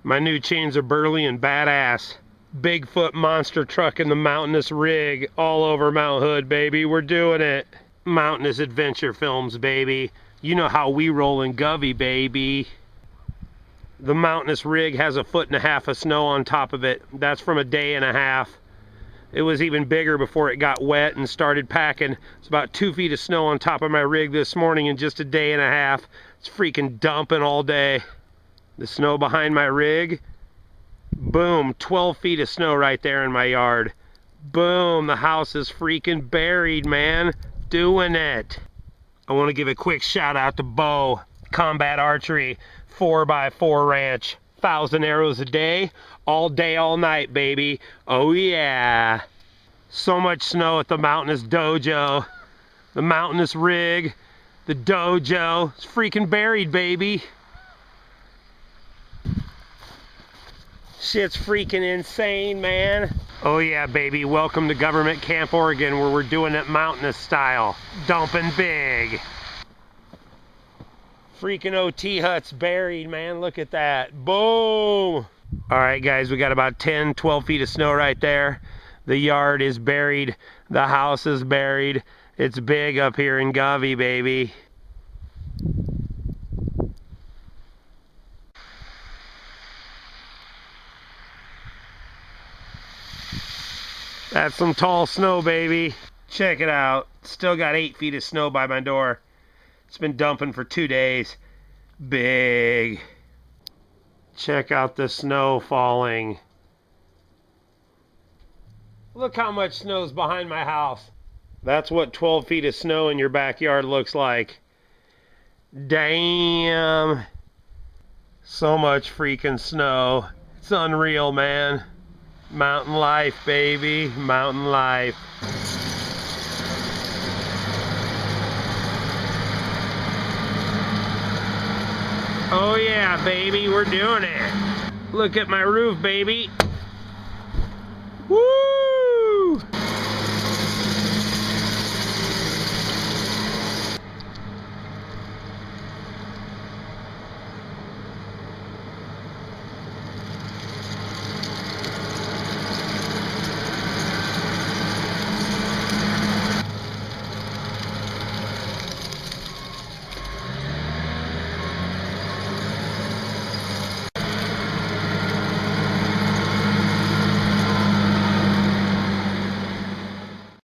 My new chains are burly and badass. Bigfoot monster truck in the Mountainous rig all over Mount Hood, baby. We're doing it. Mountainous adventure films, baby. You know how we roll in Govey, baby. The Mountainous rig has 1.5 feet of snow on top of it. That's from 1.5 days. It was even bigger before it got wet and started packing. It's about 2 feet of snow on top of my rig this morning in just 1.5 days. It's freaking dumping all day. The snow behind my rig, boom, 12 feet of snow right there in my yard. Boom, the house is freaking buried, man. Doing it. I want to give a quick shout out to Bo, Combat Archery, 4x4 Ranch. 1,000 arrows a day, all night, baby. Oh yeah. So much snow at the Mountainous Dojo. The Mountainous rig, the dojo. It's freaking buried, baby. Shit's freaking insane, man. Oh yeah, baby. Welcome to Government Camp Oregon, where we're doing it Mountainous style. Dumping big. Freaking OT hut's buried, man. Look at that. Boom. All right, guys, we got about 10, 12 feet of snow right there. The yard is buried. The house is buried. It's big up here in Govey, baby. That's some tall snow, baby. Check it out. Still got 8 feet of snow by my door. It's been dumping for 2 days. Big. Check out the snow falling. Look how much snow's behind my house. That's what 12 feet of snow in your backyard looks like. Damn. So much freaking snow. It's unreal, man. Mountain life, baby. Mountain life. Oh yeah, baby, we're doing it. Look at my roof, baby.